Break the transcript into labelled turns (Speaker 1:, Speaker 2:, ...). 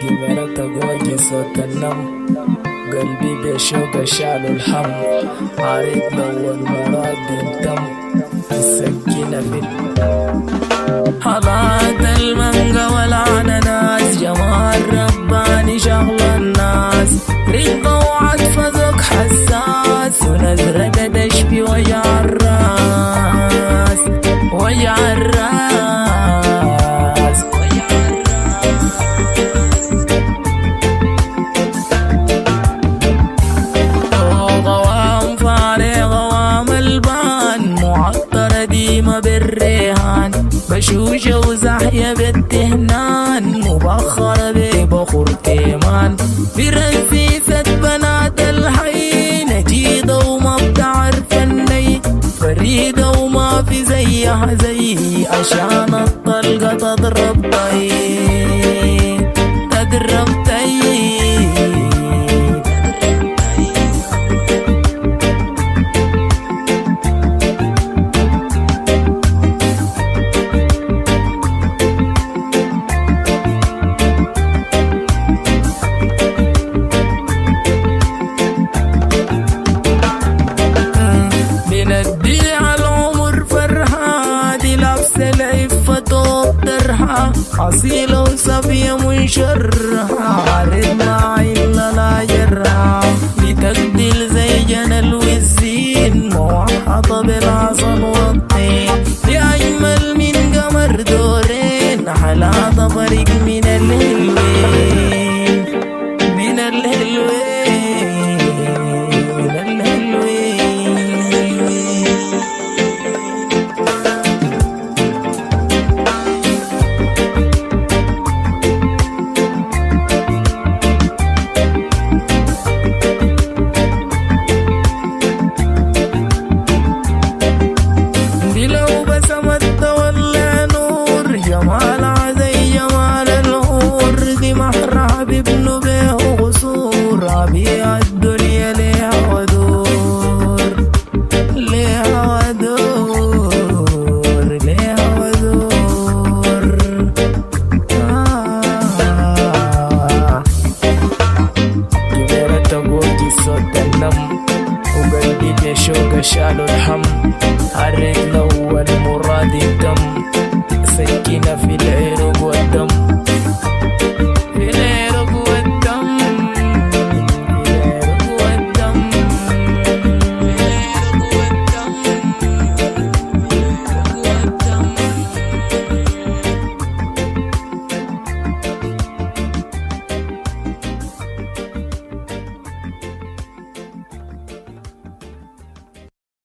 Speaker 1: جمالة تقوي صوت النم، قلبي بشوق شعل الهم، عارف لو المراد انتم السكينة في حضات المانجا والعناناس، جمال رباني شغل الناس، رقة وعطف ذوق حساس، ونزرة تشفي وجع الراس وجع الراس. غوام فارغ غوام البان، معطرة ديمة بالريحان، بشوشة وزحية بالتهنان، مبخرة ببخور كيمان، في رسيسة بنات الحي، نجيدة وما بتعرف الني، فريدة وما في زيها زي، عشان الطلقة تضرب طي تضرب طي. أصيلة وصفية منشرها، عارف ما إلا لا جرها، بتقدل زي جنى الوزين، موحطة بالعصا والطين، يا أجمل من قمر دورين، حلاطة فريق